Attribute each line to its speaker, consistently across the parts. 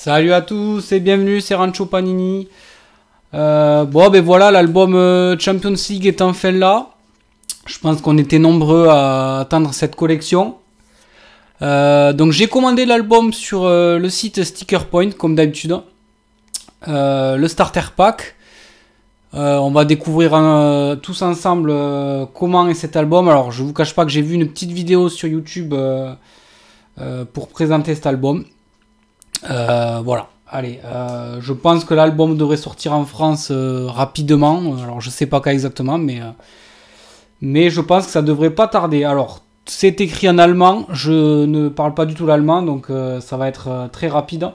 Speaker 1: Salut à tous et bienvenue, c'est Rancho Panini. Bon ben voilà, l'album Champions League est enfin là. Je pense qu'on était nombreux à attendre cette collection. Donc j'ai commandé l'album sur le site Sticker Point comme d'habitude. Le starter pack. On va découvrir tous ensemble comment est cet album. Alors je vous cache pas que j'ai vu une petite vidéo sur YouTube pour présenter cet album. Voilà, allez, je pense que l'album devrait sortir en France rapidement. Alors je sais pas quand exactement, mais je pense que ça devrait pas tarder. Alors c'est écrit en allemand, je ne parle pas du tout l'allemand, donc ça va être très rapide.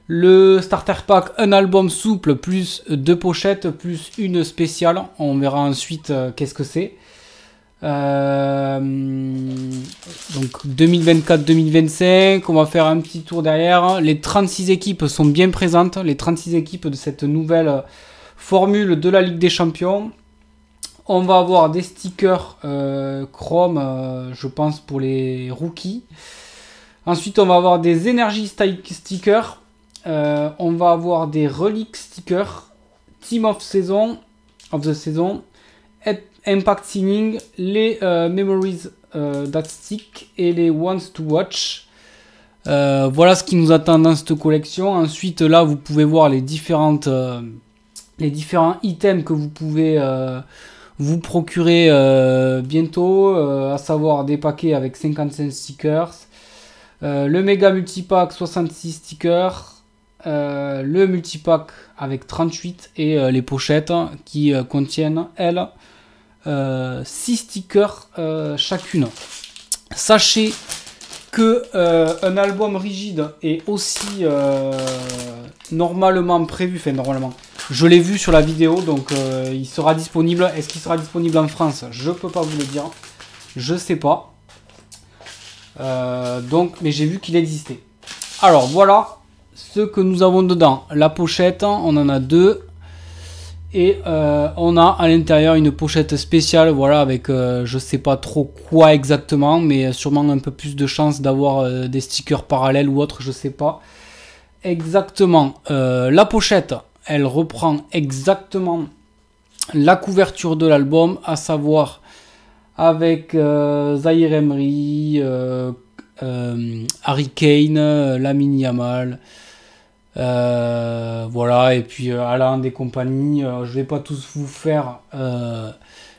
Speaker 1: Le starter pack, un album souple plus 2 pochettes plus une spéciale. On verra ensuite qu'est-ce que c'est. Donc 2024-2025, on va faire un petit tour derrière. Les 36 équipes sont bien présentes, les 36 équipes de cette nouvelle formule de la Ligue des Champions. On va avoir des stickers Chrome, je pense pour les rookies. Ensuite on va avoir des Energy stickers, on va avoir des Relic stickers, Team of the Season, Impact Signing, les Memories That Stick et les Ones to Watch. Voilà ce qui nous attend dans cette collection. Ensuite, là, vous pouvez voir les différents items que vous pouvez vous procurer bientôt, à savoir des paquets avec 55 stickers, le méga multipack 66 stickers, le multipack avec 38 et les pochettes qui contiennent, elles, 6 stickers chacune. Sachez que un album rigide est aussi normalement prévu, enfin normalement, je l'ai vu sur la vidéo, donc il sera disponible. Est-ce qu'il sera disponible en France? Je peux pas vous le dire, je sais pas. Donc, mais j'ai vu qu'il existait. Alors voilà ce que nous avons dedans. La pochette, on en a deux. Et on a à l'intérieur une pochette spéciale, voilà, avec je sais pas trop quoi exactement, mais sûrement un peu plus de chance d'avoir des stickers parallèles ou autre, je sais pas exactement. La pochette, elle reprend exactement la couverture de l'album, à savoir avec Zaïre Emery, Harry Kane, Lamine Yamal. Voilà, et puis Haaland et compagnie. Je vais pas tous vous faire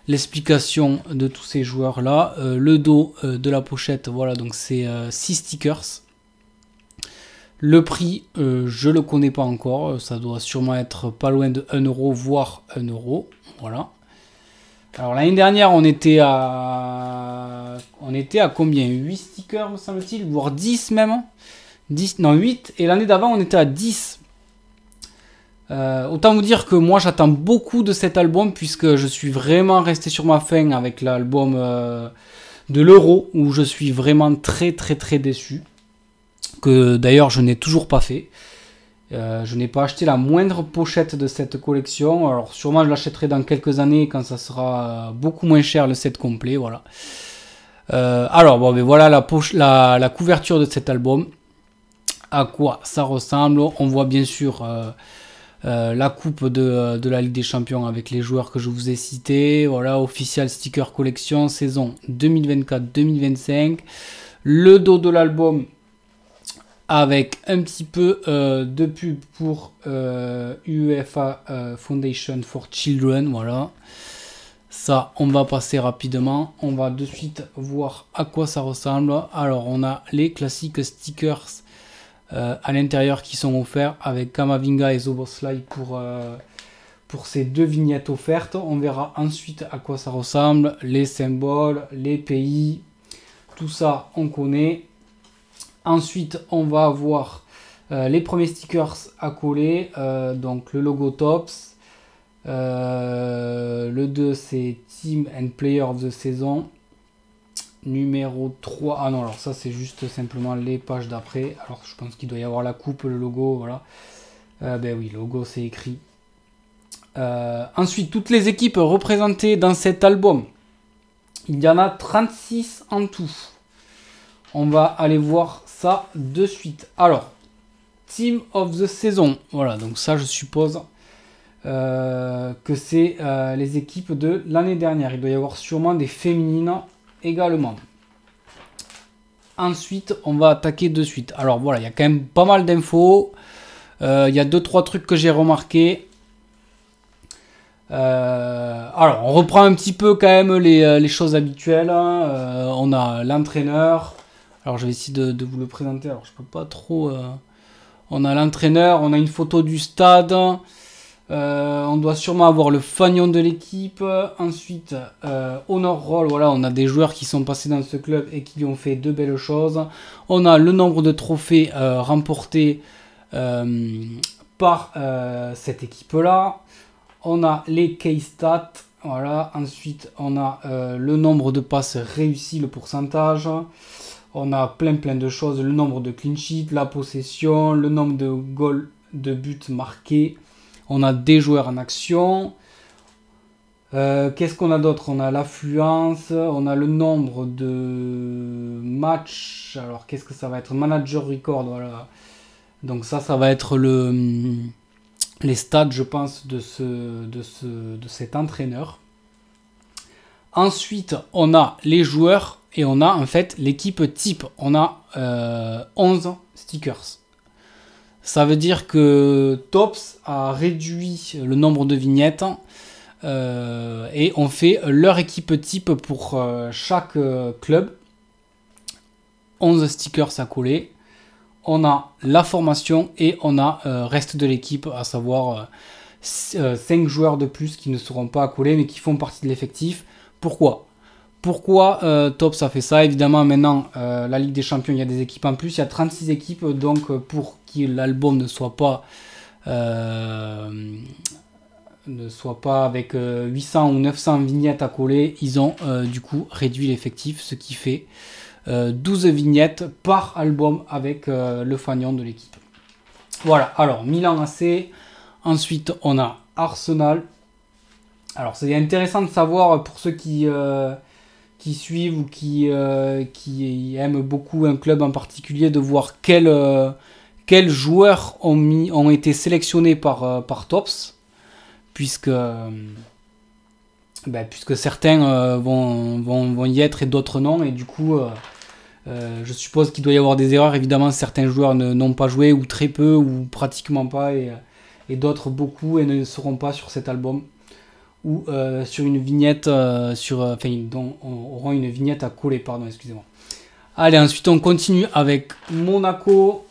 Speaker 1: l'explication de tous ces joueurs là. Le dos de la pochette, voilà, donc c'est 6 stickers. Le prix, je le connais pas encore, ça doit sûrement être pas loin de 1 euro, voire 1 euro. Voilà. Alors l'année dernière on était à combien? 8 stickers me semble-t-il, voire 10 même. 10, non 8, et l'année d'avant on était à 10. Autant vous dire que moi j'attends beaucoup de cet album, puisque je suis vraiment resté sur ma faim avec l'album de l'Euro, où je suis vraiment très déçu, que d'ailleurs je n'ai toujours pas fait. Je n'ai pas acheté la moindre pochette de cette collection. Alors sûrement je l'achèterai dans quelques années quand ça sera beaucoup moins cher, le set complet. Voilà. Alors bon, mais voilà la couverture de cet album. À quoi ça ressemble? On voit bien sûr la coupe de la Ligue des Champions avec les joueurs que je vous ai cités. Voilà, official sticker collection saison 2024-2025. Le dos de l'album avec un petit peu de pub pour UEFA Foundation for Children. Voilà, ça on va passer rapidement. On va de suite voir à quoi ça ressemble. Alors on a les classiques stickers à l'intérieur qui sont offerts avec Kamavinga et Szoboszlai pour ces deux vignettes offertes. On verra ensuite à quoi ça ressemble, les symboles, les pays, tout ça on connaît. Ensuite on va avoir les premiers stickers à coller, donc le logo Tops, le 2 c'est Team and Player of the Season. Numéro 3, ah non, alors ça c'est juste simplement les pages d'après. Alors je pense qu'il doit y avoir la coupe, le logo, voilà. Ben oui, le logo c'est écrit. Ensuite, toutes les équipes représentées dans cet album, il y en a 36 en tout. On va aller voir ça de suite. Alors, Team of the Season. Voilà, donc ça je suppose que c'est les équipes de l'année dernière. Il doit y avoir sûrement des féminines également. Ensuite, on va attaquer de suite. Alors voilà, il y a quand même pas mal d'infos. Il y a 2-3 trucs que j'ai remarqué. Alors, on reprend un petit peu quand même les choses habituelles. On a l'entraîneur. Alors, je vais essayer de vous le présenter. Alors, je peux pas trop... On a l'entraîneur, on a une photo du stade. On doit sûrement avoir le fanion de l'équipe. Ensuite, honor roll. Voilà, on a des joueurs qui sont passés dans ce club et qui ont fait de belles choses. On a le nombre de trophées remportés par cette équipe-là. On a les case stats. Voilà. Ensuite, on a le nombre de passes réussies, le pourcentage. On a plein de choses. Le nombre de clean sheets, la possession, le nombre de goals, de buts marqués. On a des joueurs en action. Qu'est-ce qu'on a d'autre? On a l'affluence. On a le nombre de matchs. Alors, qu'est-ce que ça va être? Manager record. Voilà. Donc ça va être les stats, je pense, de cet entraîneur. Ensuite, on a les joueurs et on a en fait l'équipe type. On a 11 stickers. Ça veut dire que Topps a réduit le nombre de vignettes et on fait leur équipe type pour chaque club. 11 stickers à coller. On a la formation et on a reste de l'équipe, à savoir 5 joueurs de plus qui ne seront pas à coller mais qui font partie de l'effectif. Pourquoi Topps a fait ça? Évidemment, maintenant, la Ligue des Champions, il y a des équipes en plus. Il y a 36 équipes, donc pour que l'album ne soit pas avec 800 ou 900 vignettes à coller, ils ont du coup réduit l'effectif, ce qui fait 12 vignettes par album avec le fanion de l'équipe. Voilà, alors Milan AC. Ensuite, on a Arsenal. Alors, c'est intéressant de savoir pour ceux qui suivent ou qui aiment beaucoup un club en particulier, de voir quels joueurs ont été sélectionnés par Topps, puisque certains vont y être et d'autres non, et du coup je suppose qu'il doit y avoir des erreurs. Évidemment, certains joueurs n'ont pas joué, ou très peu, ou pratiquement pas, et d'autres beaucoup, et ne seront pas sur cet album, ou sur une vignette, dont auront une vignette à coller, pardon, excusez-moi. Allez, ensuite on continue avec Monaco,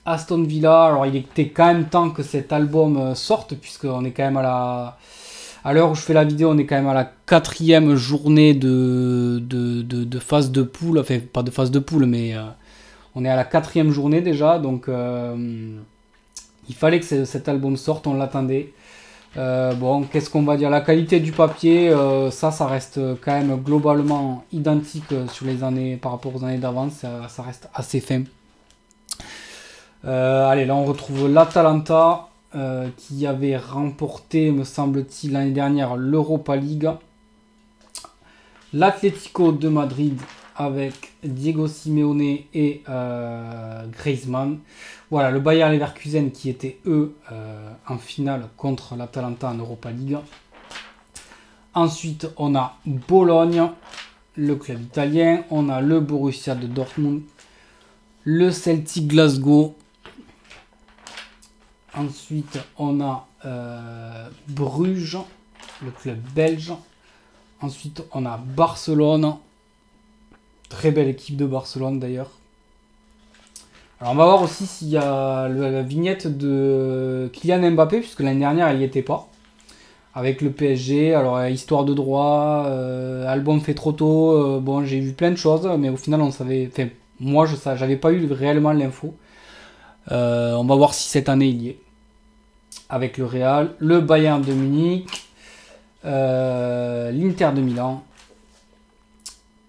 Speaker 1: Aston Villa. Alors il était quand même temps que cet album sorte, puisqu'on est quand même à l'heure où je fais la vidéo, on est quand même à la 4e journée de phase de poule, enfin pas de phase de poule, mais on est à la 4e journée déjà, donc il fallait que cet album sorte, on l'attendait. Bon, qu'est-ce qu'on va dire? La qualité du papier, ça reste quand même globalement identique sur les années, par rapport aux années d'avant, ça reste assez fin. Allez, là on retrouve l'Atalanta qui avait remporté, me semble-t-il, l'année dernière l'Europa League. L'Atlético de Madrid avec Diego Simeone et Griezmann. Voilà, le Bayer Leverkusen qui étaient eux en finale contre l'Atalanta en Europa League. Ensuite, on a Bologne, le club italien. On a le Borussia de Dortmund, le Celtic Glasgow. Ensuite, on a Bruges, le club belge. Ensuite, on a Barcelone. Très belle équipe de Barcelone d'ailleurs. Alors, on va voir aussi s'il y a la vignette de Kylian Mbappé, puisque l'année dernière, elle n'y était pas. Avec le PSG, alors histoire de droit, album fait trop tôt. Bon, j'ai vu plein de choses, mais au final, on savait. Enfin, moi, j'avais pas eu réellement l'info. On va voir si cette année il y est. Avec le Real, le Bayern de Munich, l'Inter de Milan.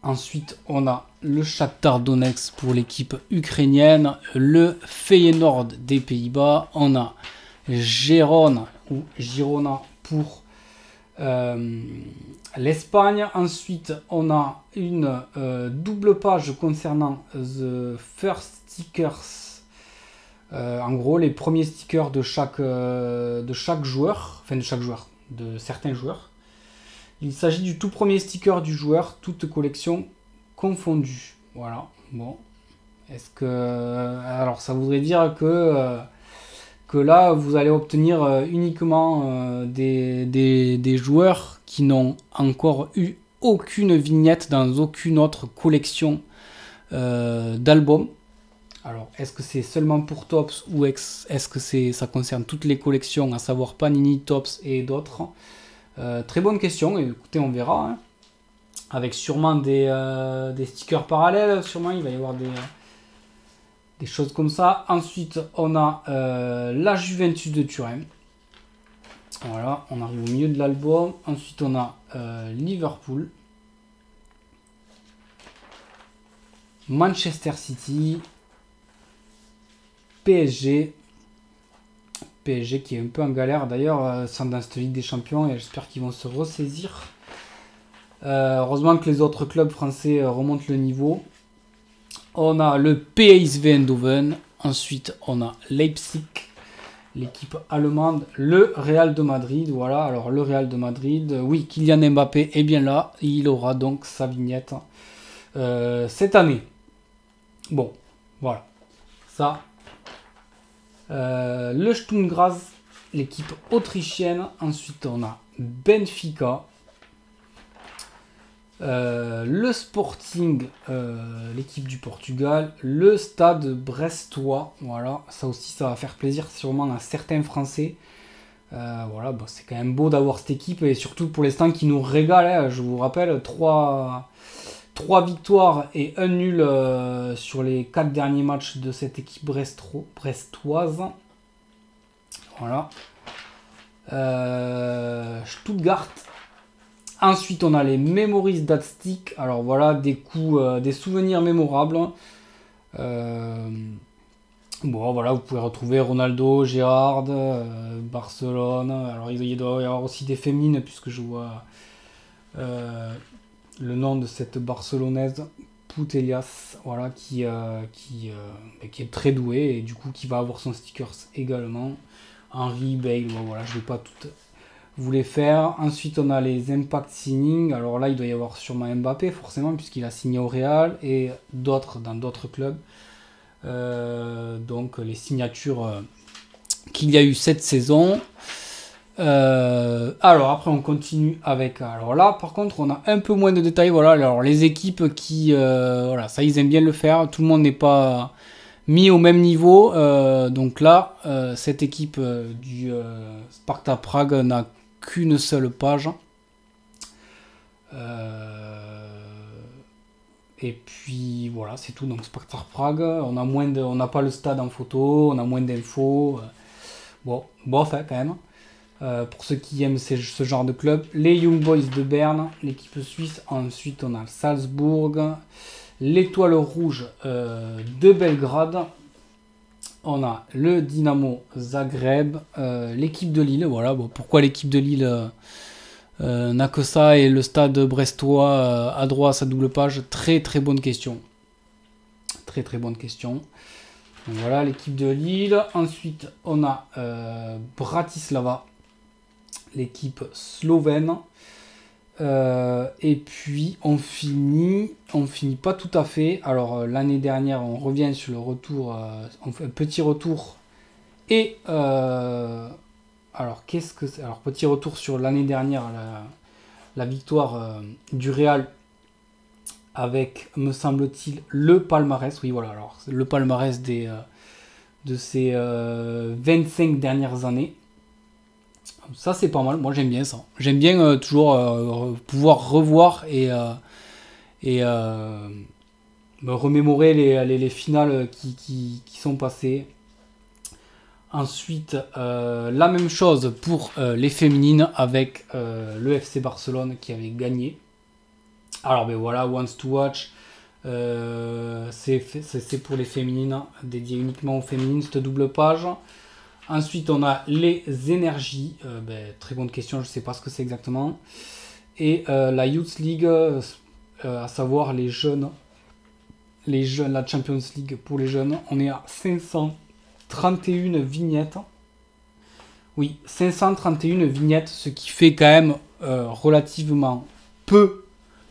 Speaker 1: Ensuite, on a le Shakhtar Donetsk pour l'équipe ukrainienne, le Feyenoord des Pays-Bas. On a Girona pour l'Espagne. Ensuite, on a une double page concernant The First Stickers En gros, les premiers stickers de chaque joueur, enfin de chaque joueur, de certains joueurs. Il s'agit du tout premier sticker du joueur, toute collection confondue. Voilà, bon. Est-ce que... alors, ça voudrait dire que là, vous allez obtenir uniquement des joueurs qui n'ont encore eu aucune vignette dans aucune autre collection d'albums. Alors, est-ce que c'est seulement pour Topps ou est-ce que ça concerne toutes les collections, à savoir Panini, Topps et d'autres? Très bonne question, et écoutez, on verra. Hein. Avec sûrement des stickers parallèles, sûrement il va y avoir des choses comme ça. Ensuite, on a la Juventus de Turin. Voilà, on arrive au milieu de l'album. Ensuite, on a Liverpool. Manchester City. PSG. PSG qui est un peu en galère d'ailleurs dans cette Ligue des Champions et j'espère qu'ils vont se ressaisir. Heureusement que les autres clubs français remontent le niveau. On a le PSV Eindhoven. Ensuite, on a Leipzig, l'équipe allemande, le Real de Madrid. Voilà, alors le Real de Madrid, oui, Kylian Mbappé est bien là. Il aura donc sa vignette cette année. Bon, voilà. Ça. Le Sturm Graz, l'équipe autrichienne. Ensuite, on a Benfica. Le Sporting, l'équipe du Portugal, le Stade Brestois, voilà, ça aussi ça va faire plaisir sûrement à certains Français. Voilà, bon, c'est quand même beau d'avoir cette équipe et surtout pour l'instant qui nous régale. Hein, je vous rappelle, 3 victoires et 1 nul sur les 4 derniers matchs de cette équipe brestoise. Voilà. Stuttgart. Ensuite, on a les Memories d'Atstick. Alors voilà, des souvenirs mémorables. Bon, voilà, vous pouvez retrouver Ronaldo, Gérard, Barcelone. Alors, il doit y avoir aussi des féminines, puisque je vois le nom de cette Barcelonaise, Putellas, voilà, qui est très douée et du coup qui va avoir son stickers également. Henry, Bale, bon, voilà, je ne vais pas toutes vous les faire. Ensuite, on a les Impact Signing. Alors là, il doit y avoir sûrement Mbappé, forcément, puisqu'il a signé au Real et d'autres dans d'autres clubs. Donc, les signatures qu'il y a eu cette saison. Alors, après, on continue avec... Alors là, par contre, on a un peu moins de détails. Voilà, alors les équipes qui... voilà, ça, ils aiment bien le faire. Tout le monde n'est pas mis au même niveau. Donc là, cette équipe du Sparta Prague n'a qu'une seule page. Et puis voilà, c'est tout. Donc Sparta Prague, on n'a pas le stade en photo, on a moins d'infos. Bon, enfin quand même. Pour ceux qui aiment ce genre de club, les Young Boys de Berne, l'équipe suisse. Ensuite, on a Salzbourg, l'Étoile Rouge de Belgrade. On a le Dynamo Zagreb, l'équipe de Lille. Voilà, bon, pourquoi l'équipe de Lille n'a que ça et le stade brestois a droit à sa double page? Très très bonne question. Très très bonne question. Donc voilà l'équipe de Lille. Ensuite, on a Bratislava, l'équipe slovène. Et puis on finit pas tout à fait. Alors l'année dernière, on revient sur le retour, on fait un petit retour. Et alors qu'est-ce que c'est? Alors petit retour sur l'année dernière, la victoire du Real avec, me semble-t-il, le palmarès. Oui voilà, alors le palmarès de ces 25 dernières années. Ça c'est pas mal, moi j'aime bien ça. J'aime bien toujours pouvoir revoir et me remémorer les finales qui sont passées. Ensuite, la même chose pour les féminines avec le FC Barcelone qui avait gagné. Alors ben voilà, Wants to Watch, c'est pour les féminines, dédié uniquement aux féminines, cette double page. Ensuite, on a les énergies. Très bonne question, je ne sais pas ce que c'est exactement. Et la Youth League, à savoir les jeunes, la Champions League pour les jeunes. On est à 500 531 vignettes. Oui, 531 vignettes, ce qui fait quand même relativement peu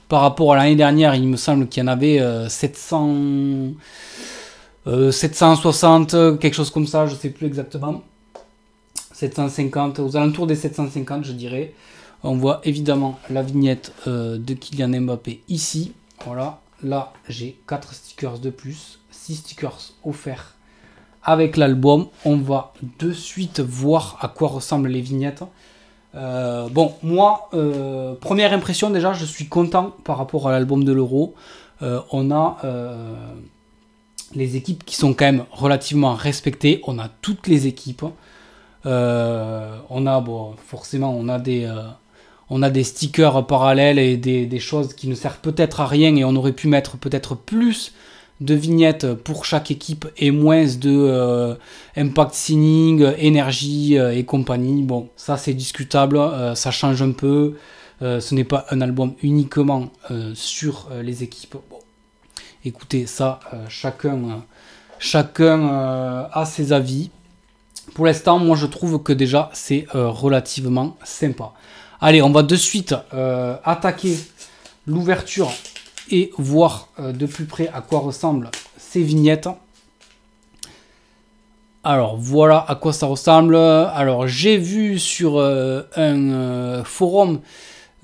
Speaker 1: par rapport à l'année dernière. Il me semble qu'il y en avait 760, quelque chose comme ça, je ne sais plus exactement. 750, aux alentours des 750, je dirais. On voit évidemment la vignette de Kylian Mbappé ici. Voilà, là j'ai 4 stickers de plus, 6 stickers offerts avec l'album. On va de suite voir à quoi ressemblent les vignettes. Bon, moi, première impression déjà, je suis content par rapport à l'album de l'Euro. On a les équipes qui sont quand même relativement respectées. On a toutes les équipes. On a, bon, forcément, on a des stickers parallèles et des choses qui ne servent peut-être à rien, et on aurait pu mettre peut-être plus de vignettes pour chaque équipe et moins de impact signing, énergie et compagnie. Bon, ça c'est discutable, ça change un peu. Ce n'est pas un album uniquement sur les équipes. Bon, écoutez, ça, chacun a ses avis. Pour l'instant, moi je trouve que déjà c'est relativement sympa. Allez, on va de suite attaquer l'ouverture et voir de plus près à quoi ressemblent ces vignettes. Alors voilà à quoi ça ressemble. Alors j'ai vu sur un forum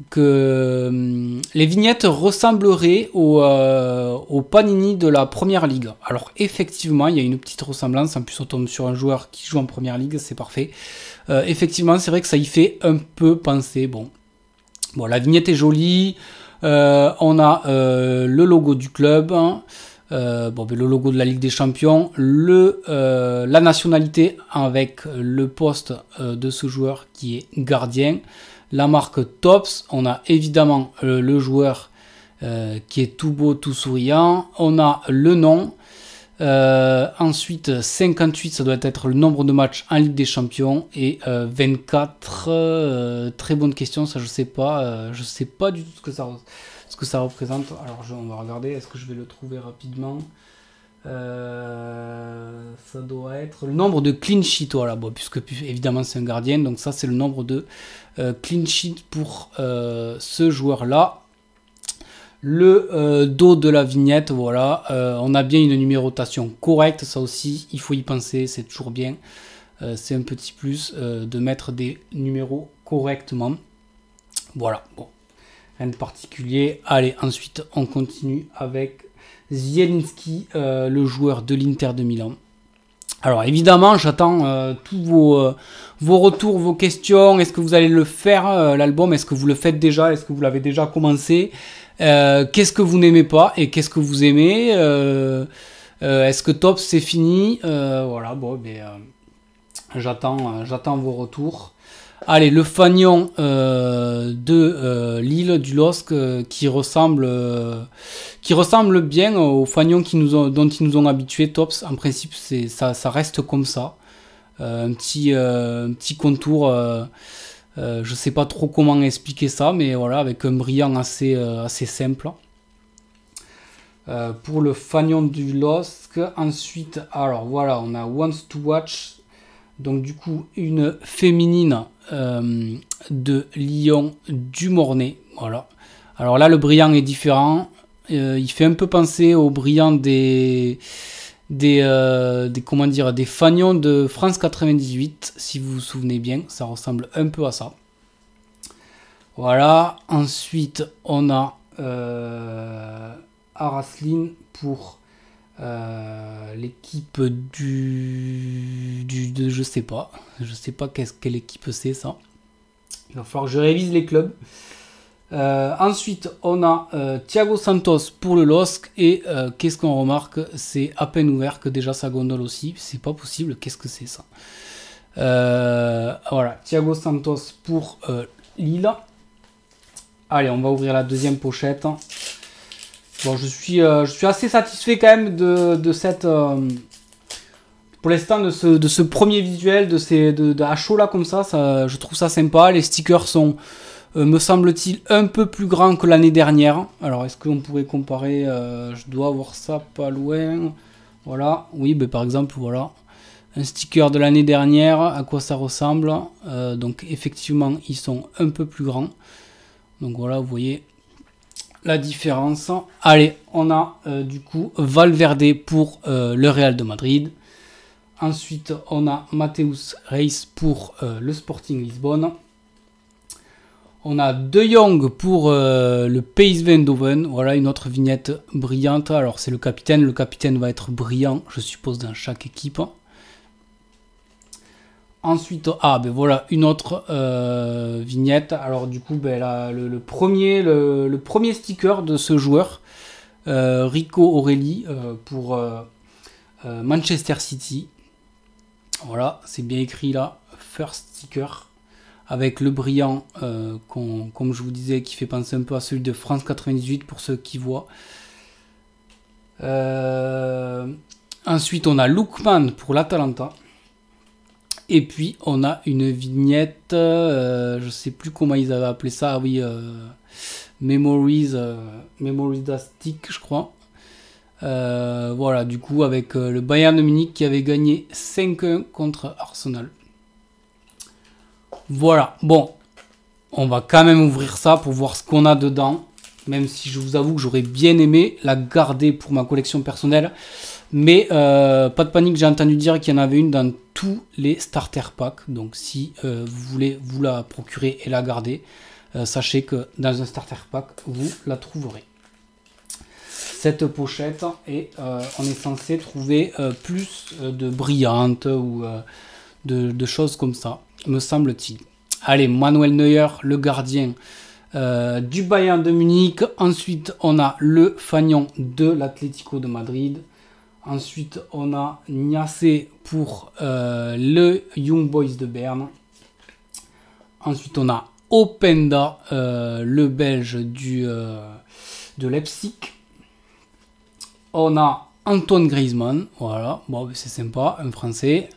Speaker 1: que les vignettes ressembleraient au Panini de la Première Ligue. Alors effectivement, il y a une petite ressemblance. En plus, on tombe sur un joueur qui joue en Première Ligue, c'est parfait. Effectivement, c'est vrai que ça y fait un peu penser. Bon, la vignette est jolie. On a le logo du club. Le logo de la Ligue des Champions. La nationalité avec le poste de ce joueur qui est gardien. La marque Topps, on a évidemment le joueur qui est tout beau, tout souriant. On a le nom. Ensuite, 58, ça doit être le nombre de matchs en Ligue des Champions. Et 24, très bonne question, ça je sais pas. Je sais pas du tout ce que ça représente. Alors on va regarder, est-ce que je vais le trouver rapidement. Ça doit être le nombre de clean sheet, voilà, bon, puisque évidemment c'est un gardien, donc ça c'est le nombre de clean sheet pour ce joueur là. Le dos de la vignette, voilà, on a bien une numérotation correcte, ça aussi il faut y penser, c'est toujours bien, c'est un petit plus de mettre des numéros correctement. Voilà, bon, rien de particulier. Allez, ensuite on continue avec Zielinski, le joueur de l'Inter de Milan. Alors évidemment, j'attends tous vos retours, vos questions. Est-ce que vous allez le faire, l'album? Est-ce que vous le faites déjà? Est-ce que vous l'avez déjà commencé? Qu'est-ce que vous n'aimez pas et qu'est-ce que vous aimez? Est-ce que Top c'est fini? Voilà, bon, j'attends vos retours. Allez, le fanion de Lille, du LOSC, qui ressemble bien au fanion dont ils nous ont habitués. Topps, en principe, ça reste comme ça. Un petit contour, je sais pas trop comment expliquer ça, mais voilà, avec un brillant assez simple. Pour le fanion du LOSC, ensuite, alors voilà, on a Wants to Watch. Donc du coup, une féminine de Lyon du Mornay. Voilà. Alors là, le brillant est différent. Il fait un peu penser au brillant des fanions de France 98, si vous vous souvenez bien. Ça ressemble un peu à ça. Voilà. Ensuite, on a Araslin pour l'équipe de je sais pas quelle équipe c'est ça. Il va falloir que je révise les clubs. Ensuite on a Thiago Santos pour le LOSC et qu'est-ce qu'on remarque, c'est à peine ouvert que déjà ça gondole aussi, c'est pas possible, qu'est-ce que c'est ça. Voilà, Thiago Santos pour Lille. Allez, on va ouvrir la deuxième pochette. Bon, je suis assez satisfait quand même de cette, pour l'instant, de ce premier visuel, à chaud là comme ça, je trouve ça sympa. Les stickers sont, me semble-t-il, un peu plus grands que l'année dernière. Alors, est-ce qu'on pourrait comparer, je dois avoir ça pas loin. Voilà, oui, par exemple, voilà, un sticker de l'année dernière, à quoi ça ressemble. Donc effectivement, ils sont un peu plus grands. Donc voilà, vous voyez la différence. Allez, on a du coup Valverde pour le Real de Madrid. Ensuite, on a Mateus Reis pour le Sporting Lisbonne. On a De Jong pour le PSV Eindhoven. Voilà une autre vignette brillante. Alors c'est le capitaine. Le capitaine va être brillant, je suppose, dans chaque équipe. Ensuite, ben voilà une autre vignette. Alors du coup, ben là, le premier sticker de ce joueur, Rico Orelli pour Manchester City. Voilà, c'est bien écrit là, first sticker, avec le brillant, comme je vous disais, qui fait penser un peu à celui de France 98 pour ceux qui voient. Ensuite, on a Lookman pour l'Atalanta. Et puis, on a une vignette, je sais plus comment ils avaient appelé ça, ah oui, Memories Stick, je crois. Voilà, du coup, avec le Bayern de Munich qui avait gagné 5-1 contre Arsenal. Voilà, bon, on va quand même ouvrir ça pour voir ce qu'on a dedans. Même si je vous avoue que j'aurais bien aimé la garder pour ma collection personnelle. Mais pas de panique, j'ai entendu dire qu'il y en avait une dans tous les starter packs. Donc si vous voulez vous la procurer et la garder, sachez que dans un starter pack, vous la trouverez. Cette pochette et on est censé trouver plus de brillantes ou de choses comme ça, me semble-t-il. Allez, Manuel Neuer, le gardien du Bayern de Munich. Ensuite, on a le fanion de l'Atlético de Madrid. Ensuite, on a Niasse pour le Young Boys de Berne. Ensuite, on a Openda, le Belge de Leipzig. On a Antoine Griezmann, voilà, bon, c'est sympa, un Français.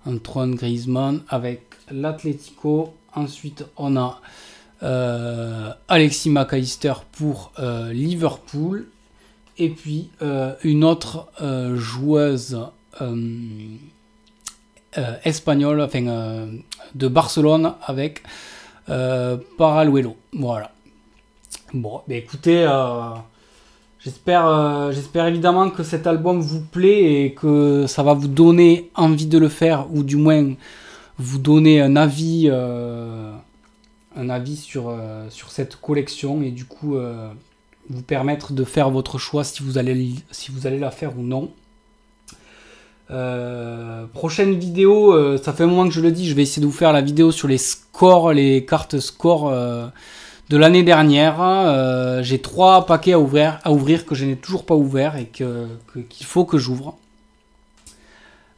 Speaker 1: Antoine Griezmann avec l'Atlético. Ensuite, on a Alexis McAllister pour Liverpool. Et puis, une autre joueuse espagnole, enfin, de Barcelone avec Paraluelo. Voilà. Bon, ben écoutez... J'espère évidemment que cet album vous plaît et que ça va vous donner envie de le faire, ou du moins vous donner un avis sur cette collection, et du coup vous permettre de faire votre choix si vous allez la faire ou non. Prochaine vidéo, ça fait un moment que je le dis, je vais essayer de vous faire la vidéo sur les scores, les cartes scores de l'année dernière. J'ai 3 paquets à ouvrir que je n'ai toujours pas ouvert et qu'il faut que j'ouvre.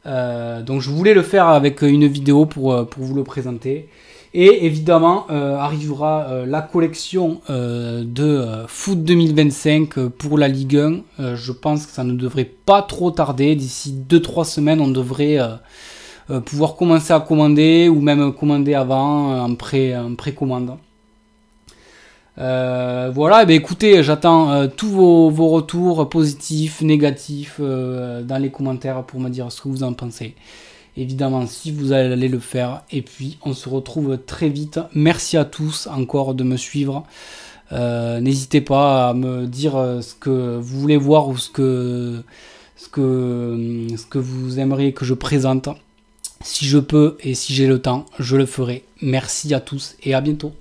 Speaker 1: Donc je voulais le faire avec une vidéo pour vous le présenter. Et évidemment arrivera la collection de foot 2025 pour la Ligue 1. Je pense que ça ne devrait pas trop tarder. D'ici 2-3 semaines, on devrait pouvoir commencer à commander, ou même commander avant en précommande. Voilà, et bien écoutez, j'attends tous vos retours positifs, négatifs dans les commentaires pour me dire ce que vous en pensez. Évidemment, si vous allez le faire. Et puis, on se retrouve très vite. Merci à tous encore de me suivre. N'hésitez pas à me dire ce que vous voulez voir ou ce que vous aimeriez que je présente. Si je peux et si j'ai le temps, je le ferai. Merci à tous et à bientôt.